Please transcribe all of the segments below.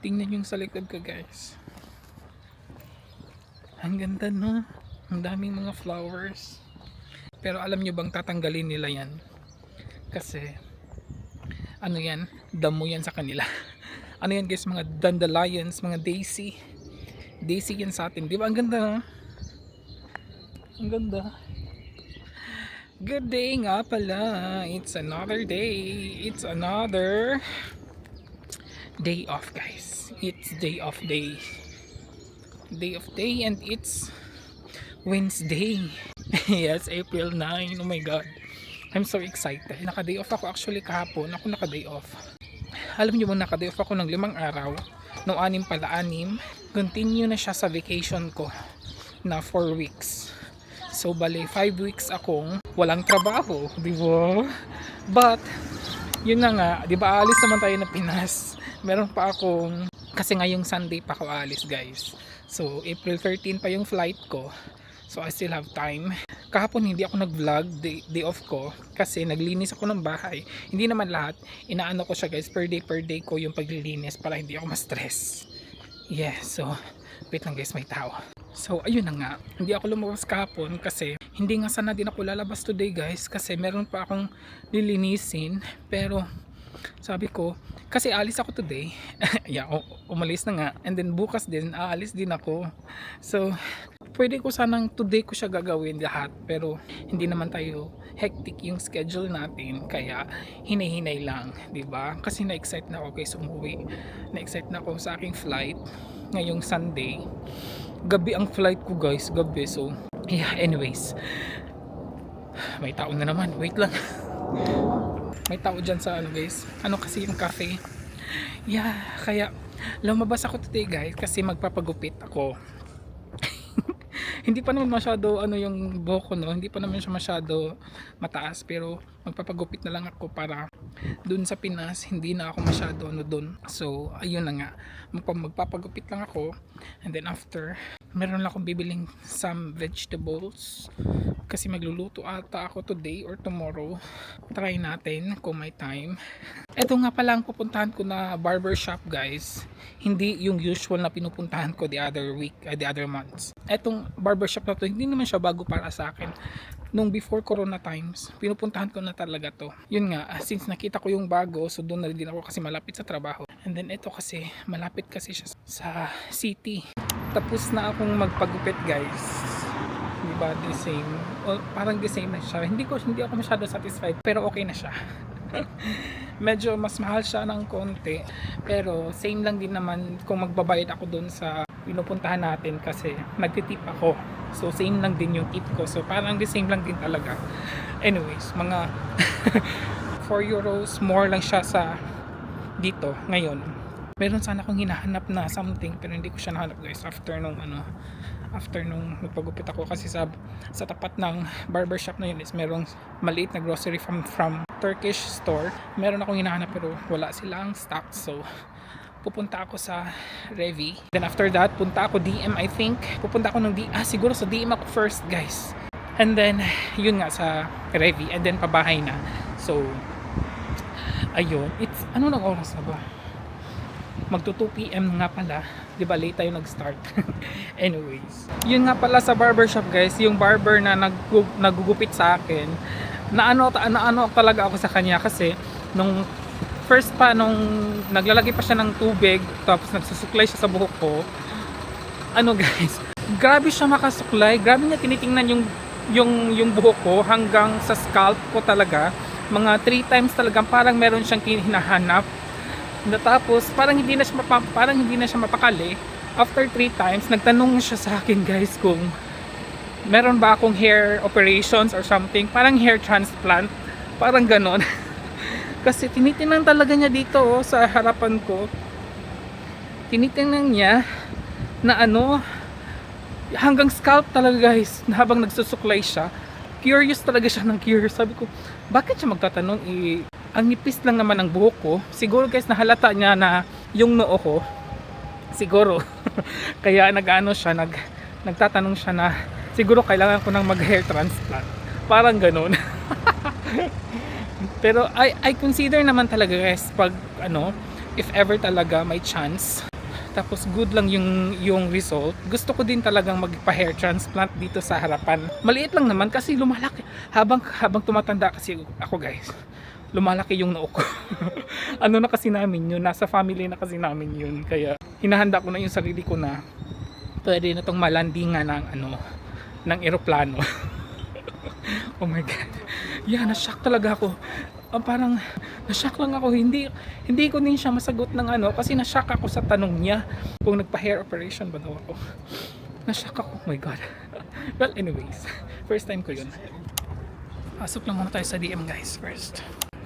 Tingnan yung sa likod ko, guys. Ang ganda, no? Ang daming mga flowers. Pero alam nyo bang tatanggalin nila yan? Kasi, ano yan? Damo yan sa kanila. Ano yan, guys? Mga dandelions, mga daisy. Daisy yan sa atin. Di ba? Ang ganda, no? Ang ganda. Good day nga pala. It's another day. It's another day off, guys. It's day off day. Day of day, and it's Wednesday. Yes, April 9. Oh my god, I'm so excited. Naka-day off ako actually kahapon. Ako naka-day off. Alam niyo bang naka-day off ako ng 5 araw? No, 6 pala, 6. Continue na siya sa vacation ko na 4 weeks. So bali 5 weeks akong walang trabaho, di ba? But yun na nga, di ba, alis naman tayo ng Pinas. Meron pa akong, kasi ngayong Sunday pa ako alis, guys. So April 13 pa yung flight ko. So I still have time. Kahapon hindi ako nag-vlog, day off ko, kasi naglinis ako ng bahay. Hindi naman lahat, inaano ko siya, guys, per day ko yung paglilinis para hindi ako ma-stress. Yeah, so wait lang, guys, may tao. So ayun na nga, hindi ako lumabas kahapon kasi hindi nga sana din ako lalabas today, guys, kasi meron pa akong lilinisin. Pero sabi ko, kasi alis ako today. Yeah, umalis na nga, and then bukas din aalis din ako. So pwede ko sanang today ko siya gagawin lahat, pero hindi naman tayo hectic yung schedule natin, kaya hinay-hinay lang, di ba? Kasi na-excite na ako guys umuwi. Na-excite na ako sa aking flight ngayong Sunday. Gabi ang flight ko, guys, gabi. So yeah, anyways, may tao na naman, wait lang. May tao dyan sa ano, guys, ano kasi yung cafe. Yeah, kaya lumabas ako today, guys, kasi magpapagupit ako. Hindi pa naman masyado ano yung buhok ko, no? Hindi pa naman siya masyado mataas, pero magpapagupit na lang ako para dun sa Pinas hindi na ako masyado ano dun. So ayun na nga, magpapagupit lang ako, and then after meron lang akong bibiling some vegetables kasi magluluto ata ako today or tomorrow. Try natin kung may time. Ito nga pala ang pupuntahan ko na barbershop, guys. Hindi yung usual na pinupuntahan ko the other week, the other months. Etong barbershop na to, hindi naman siya bago para sa akin. Nung before corona times, pinupuntahan ko na talaga to. Yun nga, since nakita ko yung bago, so doon na din ako kasi malapit sa trabaho. And then ito kasi, malapit kasi siya sa city. Tapos na akong magpagupit, guys. Diba, the same, parang the same na siya. Hindi ako masyado satisfied, pero okay na siya. Medyo mas mahal siya ng konti, pero same lang din naman kung magbabayad ako doon sa pinupuntahan natin kasi nagtitip ako. So same lang din yung tip ko. So parang the same lang din talaga. Anyways, mga 4 euros more lang siya sa dito ngayon. Meron sana akong hinahanap na something, pero hindi ko siya nahanap, guys, after nung nagpagupit ako, kasi sa tapat ng barbershop na yun is merong maliit na grocery from Turkish store. Meron akong hinahanap pero wala silang stock, so pupunta ako sa Revi. Then after that, punta ako DM, I think. Pupunta ako ng siguro sa DM ako first, guys. And then yun nga sa Revi, and then pabahay na. So ayun, it's ano nang oras na ba? Magto 2 PM nga pala. Di ba late tayo nag-start? Anyways, yun nga pala sa barbershop, guys, yung barber na nagugupit sa akin, naano talaga ako sa kanya kasi nung first pa, nung naglalagay pa siya ng tubig tapos nagsusuklay siya sa buhok ko, ano, guys, grabe siya makasuklay. Grabe niya tinitingnan yung buhok ko hanggang sa scalp ko talaga. Mga 3 times talaga, parang meron siyang hinahanap. Tapos parang hindi na siya mapakali. After 3 times, nagtanong siya sa akin, guys, kung meron ba akong hair operations or something, parang hair transplant, parang ganon. Kasi tinitingnan talaga niya dito, sa harapan ko. Tinitingnan niya na hanggang scalp talaga, guys, na habang nagsusuklay siya. Curious talaga siya, ng curious. Sabi ko, bakit siya magtatanong? Ang nipis lang naman ng buhok ko. Siguro, guys, nahalata niya na yung noo ko. Siguro. Kaya nagtatanong siya na siguro kailangan ko nang mag-hair transplant. Parang ganun. Pero I consider naman talaga, guys, pag if ever talaga may chance tapos good lang yung result, gusto ko din talagang magpa-hair transplant dito sa harapan. Maliit lang naman kasi lumalaki habang tumatanda kasi ako guys. Lumalaki yung noo ko. Ano na kasi namin yun, nasa family na kasi namin yun. Kaya hinahanda ko na yung sarili ko na pwede na tong malandingan ng eroplano. Oh my god. Yeah, na-shock talaga ako. Parang na-shock lang ako. Hindi ko din siya masagot ng kasi na-shock ako sa tanong niya kung nagpa-hair operation ba daw ako. Na-shock ako. Oh my god. Well, anyways, first time ko yun. Pasok lang muna tayo sa DM guys first.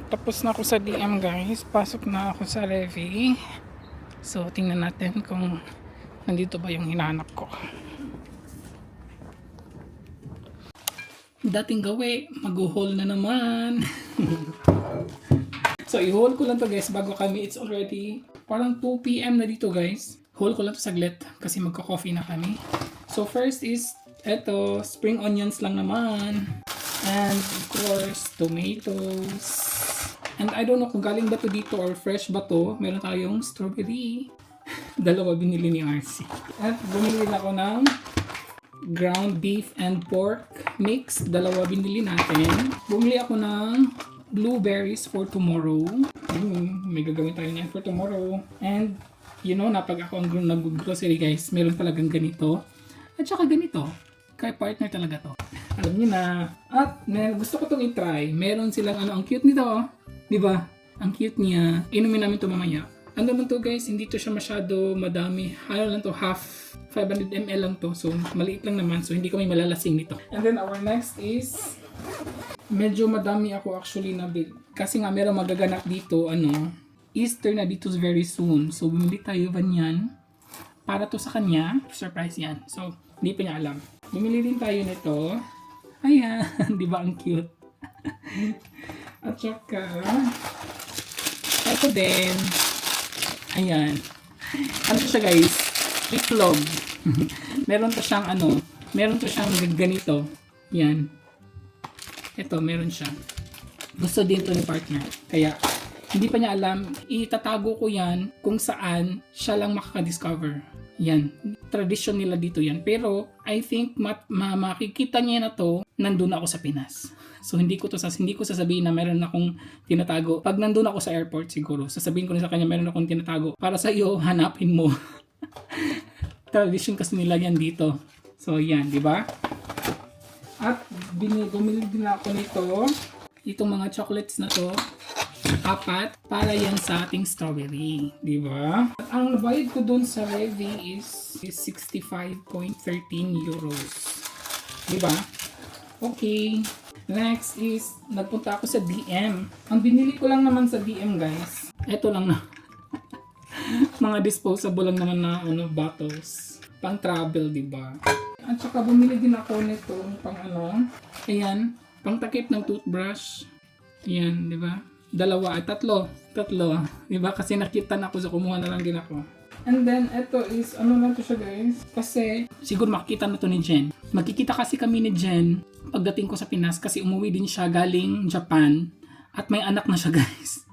Tapos na ako sa DM guys. Pasok na ako sa Revy. So, tingnan natin kung nandito ba yung hinahanap ko. Dating gawi, mag-haul na naman. So, i-haul ko lang to guys bago kami. It's already parang 2 PM na dito guys. Haul ko lang to saglit kasi magka-coffee na kami. So, first is eto, spring onions lang naman. And of course, tomatoes. And I don't know kung galing ba to dito or fresh ba to. Meron tayong strawberry. Dalawa binili ni RC. At bumili ako ng ground beef and pork mix. Dalawa binili natin. Bumili ako ng blueberries for tomorrow. May gagawin tayo niyan for tomorrow. And you know, napag ako ang nag-grocery guys, meron talagang ganito. At saka ganito. Kay partner talaga to. Alam niyo na. At gusto ko itong i-try. Meron silang ang cute nito. Di ba? Ang cute niya. Inumin namin to mamaya. Ano naman to guys, hindi to siya masyado madami. Ano lang to, half 500 ml lang to. So, maliit lang naman. So, hindi kami malalasing nito. And then, our next is medyo madami ako actually na big. Kasi nga, meron magaganap dito, Easter na dito very soon. So, bumili tayo ba niyan? Para to sa kanya. Surprise yan. So, hindi pa niya alam. Bumili din tayo nito. Ayan. Di ba ang cute? At saka, ito din. Ayan. Ano siya guys? Itlog. Meron to siyang meron to siyang ganito. Yan. Ito, meron siya. Gusto din to ni partner. Kaya, hindi pa niya alam. Itatago ko yan kung saan siya lang makaka-discover. Yan. Tradition nila dito yan. Pero, I think makikita niya na to, nandun ako sa Pinas. So, hindi ko sasabihin na meron akong tinatago. Pag nandun ako sa airport siguro, sasabihin ko na sa kanya meron akong tinatago. Para sa iyo, hanapin mo. Tradition kasi nila yan dito. So, yan, di ba? At bumili din ako nito. Itong mga chocolates na to. 4 para yan sa ating strawberry. Di ba? At ang nabayad ko dun sa Revy is 65.13 euros. Di ba? Okay. Next is, nagpunta ako sa DM. Ang binili ko lang naman sa DM guys, ito lang na. Mga disposable lang naman na bottles. Pang travel, di ba? At saka bumili din ako nito pang ayan, pang takip ng toothbrush. Ayan, di ba? Tatlo. Di ba? Kasi nakita na ako, so kumuha na lang din ako. And then, ito is, lang to siya guys. Kasi, siguro makikita na to ni Jen. Magkikita kasi kami ni Jen pagdating ko sa Pinas kasi umuwi din siya galing Japan. At may anak na siya guys.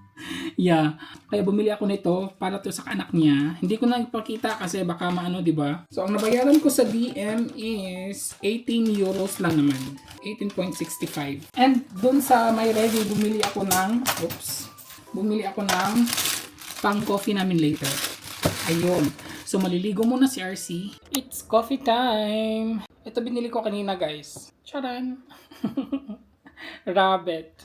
Yeah. Kaya bumili ako nito para to sa anak niya. Hindi ko na ipakita kasi baka di ba? So, ang nabayaran ko sa DM is 18 euros lang naman. 18.65. And dun sa My Ready, bumili ako ng pang coffee namin later. Ayun. So, maliligo muna si RC. It's coffee time! Ito binili ko kanina, guys. Charan! Rabbit.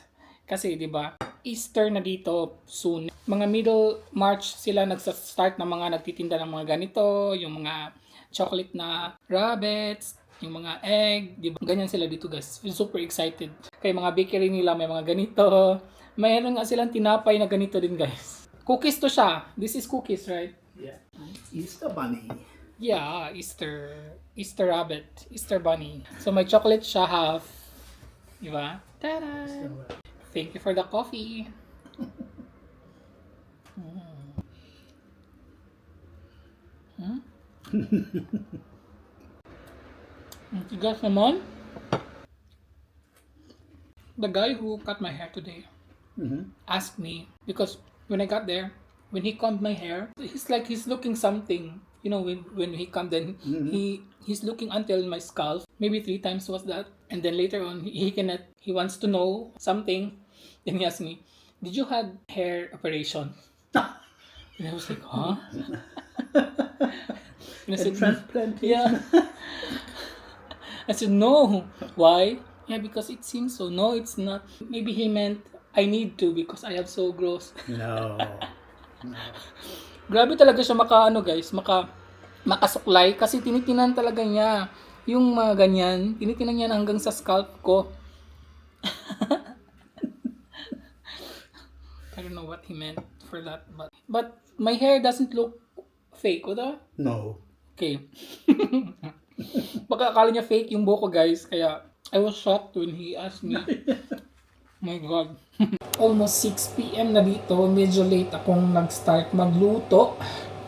Kasi, di ba, Easter na dito soon. Mga middle March sila nagsa-start na mga nagtitinda ng mga ganito, yung mga chocolate na rabbits, yung mga egg, di ba? Ganyan sila dito, guys. Super excited. Kaya mga bakery nila may mga ganito. Mayroon nga silang tinapay na ganito din, guys. Cookies to siya. This is cookies, right? Yeah. Easter bunny. Yeah, Easter rabbit, Easter bunny. So may chocolate siya half. Di ba? Tada! Thank you for the coffee. Tigas naman. The guy who cut my hair today asked me, because when I got there, when he combed my hair, he's like he's looking something. You know, when he combed, then he's looking until my scalp. Maybe 3 times was that, and then later on he wants to know something. Then he asked me, "Did you had hair operation?" And I was like, "Huh?" And I A said, transplantation. "Yeah." I said, "No." Why? Yeah, because it seems so. No, it's not. Maybe he meant I need to because I have so gross. No. Grabe talaga siya guys, makasuklay kasi tinitinan talaga niya yung mga ganyan. Tinitinan niya hanggang sa scalp ko. I don't know what he meant for that, but my hair doesn't look fake, o No. Okay. Baka akala niya fake yung buhok ko, guys. Kaya, I was shocked when he asked me. My God. Almost 6 p.m. na dito. Medyo late akong nag-start magluto.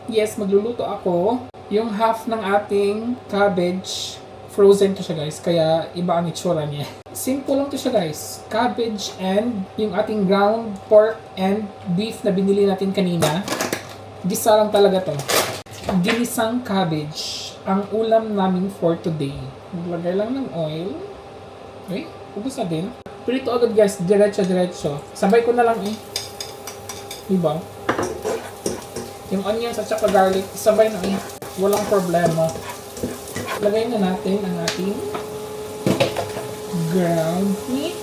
Yes, magluluto ako. Yung half ng ating cabbage, frozen to siya, guys. Kaya, iba ang itsura niya. Simple lang to siya, guys. Cabbage and yung ating ground pork and beef na binili natin kanina. Gisa lang talaga to. Ginisang cabbage ang ulam namin for today. Maglagay lang ng oil. Okay, ubos na din. Prito agad, guys, diretso. Sabay ko na lang diba? Yung onions at saka garlic, sabay na walang problema. Lagay na natin ang ating ground meat.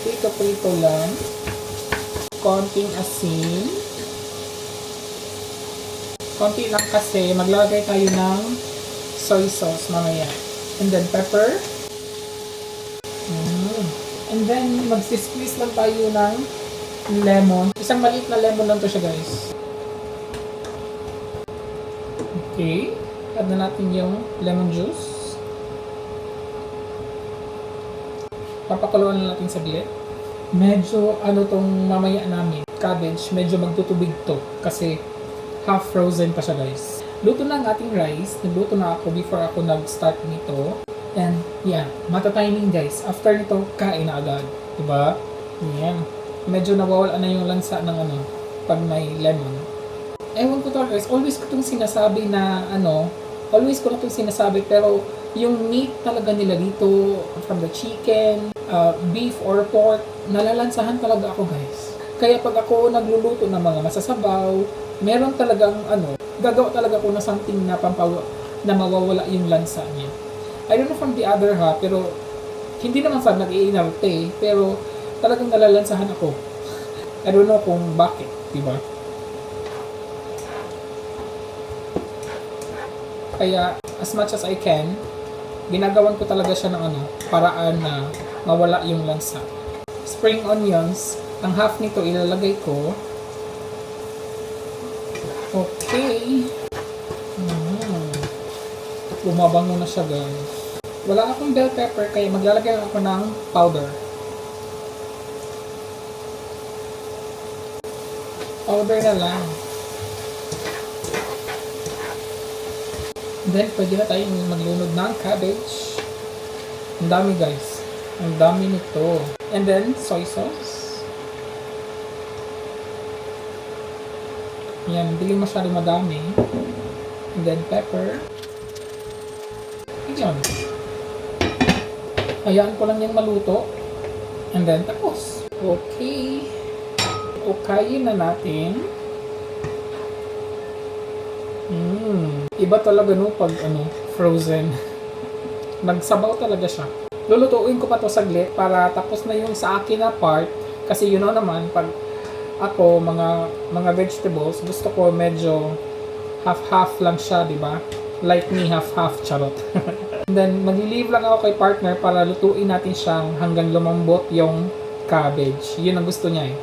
Prito lang. Konting asin. Konti lang kasi maglalagay tayo ng soy sauce mamaya. And then pepper. And then magsisqueeze lang tayo ng lemon. Isang maliit na lemon lang to siya, guys. Okay. Add na natin yung lemon juice. Papakuluan na natin saglit. Medyo tong mamaya namin. Cabbage, medyo magtutubig to. Kasi half frozen pa siya, guys. Luto na ang ating rice. Nagluto na ako before ako nag-start nito. And yeah, mata-timing, guys. After nito, kain na agad. Diba? Yan. Medyo nawawala na yung lansa ng pag may lemon. Ewan ko to, guys. Always ko itong sinasabi na always ko na itong sinasabi, pero yung meat talaga nila dito, from the chicken, beef or pork, nalalansahan talaga ako, guys. Kaya pag ako nagluluto ng mga masasabaw, meron talagang gagawa talaga ako na something na na mawawala yung lansa niya. I don't know from the other pero hindi naman sa nag-iinarte, pero talagang nalalansahan ako. I don't know kung bakit, diba? Kaya, as much as I can, ginagawan ko talaga siya ng paraan na mawala yung lansa. Spring onions, ang half nito ilalagay ko. Okay. Bumabango na siya, guys. Wala akong bell pepper, kaya maglalagay ako ng powder. Powder na lang. Then, pwede na tayong maglunod ng cabbage. Ang dami, guys. Ang dami nito. And then, soy sauce. Yan, hindi masyado madami. And then pepper. Ayan. Hayaan ko lang yung maluto. And then tapos. Okay. Ukayin na natin. Iba talaga pag frozen. Nagsabaw talaga siya. Lulutuin ko pa to saglit para tapos na yung sa akin na part. Kasi naman, pag ako, mga vegetables, gusto ko medyo half-half lang siya, di ba? Like me, half-half, charot. And then, mag-leave lang ako kay partner para lutuin natin siyang hanggang lumambot yung cabbage. Yun ang gusto niya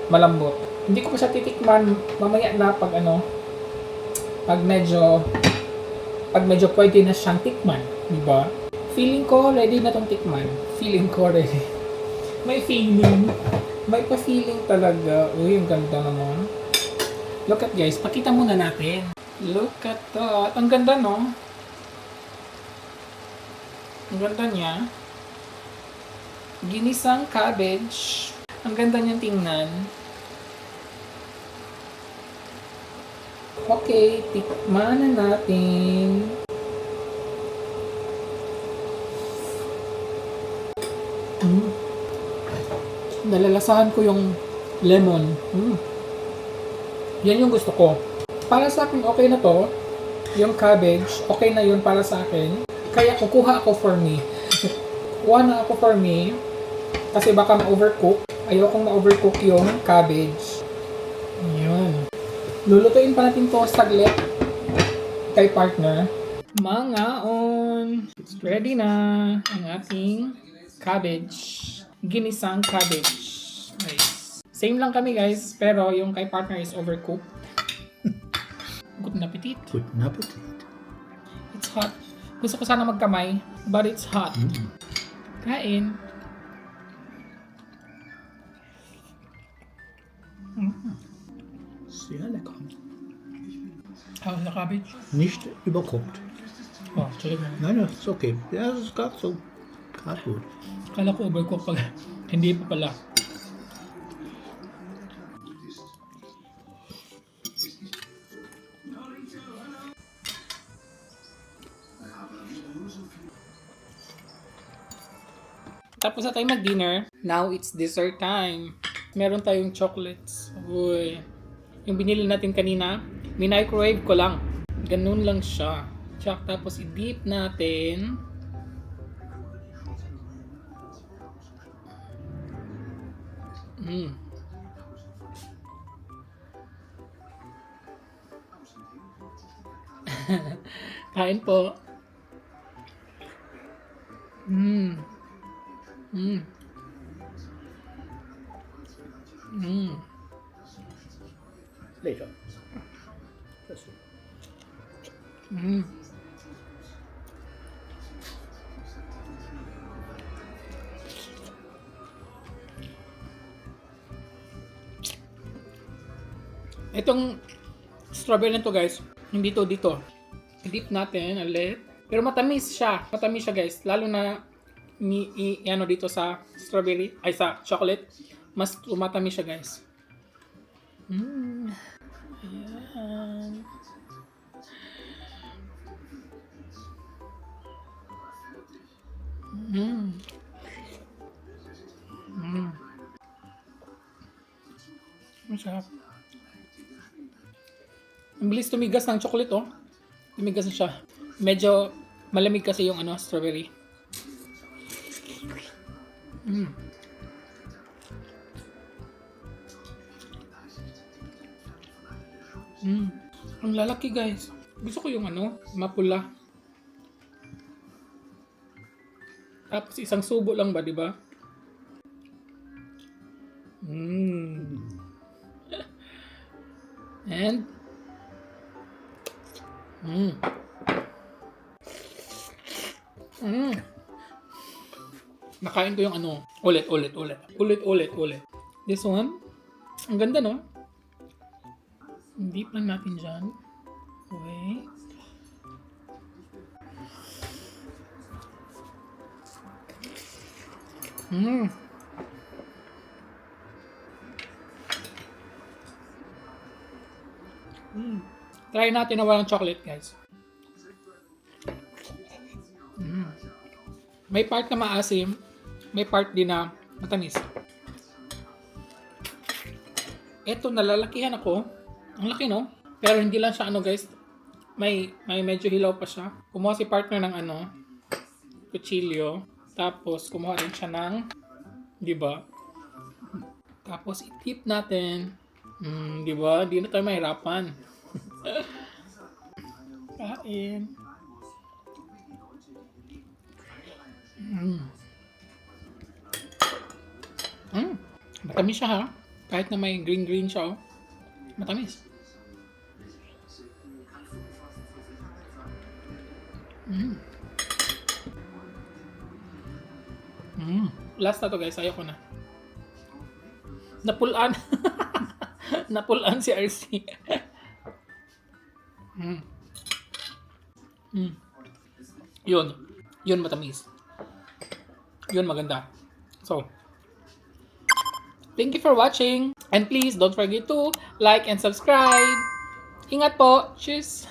malambot. Hindi ko pa siya titikman mamaya na pag medyo pwede na siyang tikman, di ba? Feeling ko ready na tong tikman. Feeling ko ready. May feeling. May pa-feeling talaga. Uy, ang ganda naman. Look at, guys, pakita muna natin. Look at that. Ang ganda, no? Ang ganda niya. Ginisang cabbage. Ang ganda niyang tingnan. Okay, tikman na natin. Nalalasahan ko yung lemon. Yan yung gusto ko. Para sa akin, okay na to. Yung cabbage, okay na yun para sa akin. Kaya kukuha ako for me. Kuha na ako for me. Kasi baka ma-overcook. Ayokong ma-overcook yung cabbage. Yun. Lulutuin pa natin to saglit kay partner. Mangaon! Ready na ang ating cabbage. Ginisang cabbage. Nice. Same lang kami guys, pero yung kay partner is overcooked. Good na appetit. Good appetit. It's hot. Gusto ko sana magkamay, but it's hot. Kain. Sehr lecker. How's the cabbage? Nicht überkocht. Oh, talaga. Nein, das ist okay. Ja, das ist gerade so. Gerade gut. Kala ko overcooked pala. Hindi pa pala. Tapos na tayo mag-dinner. Now it's dessert time. Meron tayong chocolates. Uy. Yung binili natin kanina, minicrowave ko lang. Ganun lang siya. Tsak, tapos i-dip natin. Kain po. Lecker. Das ist Itong strawberry na to guys, hindi to dito. I-dip natin ulit. Pero matamis siya. Matamis siya guys. Lalo na ano dito sa strawberry, ay sa chocolate. Mas matamis siya guys. Ayan. Masarap. Ang bilis tumigas ng chocolate, oh. Tumigas na siya. Medyo malamig kasi yung ano, strawberry. Ang lalaki, guys. Gusto ko yung ano, mapula. Tapos isang subo lang ba, di ba? And nakain ko yung ano, ulit. This one, ang ganda, no? Deep lang natin dyan. Wait. Try natin na walang chocolate, guys. May part na maasim, may part din na matamis. Eto, nalalakihan ako. Ang laki, no? Pero hindi lang siya ano, guys. May medyo hilaw pa siya. Kumuha si partner ng ano, kutsilyo. Tapos kumuha rin siya ng, di ba? Tapos i-tip natin. Di ba? Di na tayo mahirapan. Kain. Matamis siya, ha? Kahit na may green siya, oh. Matamis. Last na to, guys. Ayoko na. Napulaan. Napulaan si RC. Yun matamis. Yun maganda. So, thank you for watching. And please don't forget to like and subscribe. Ingat po. Cheers.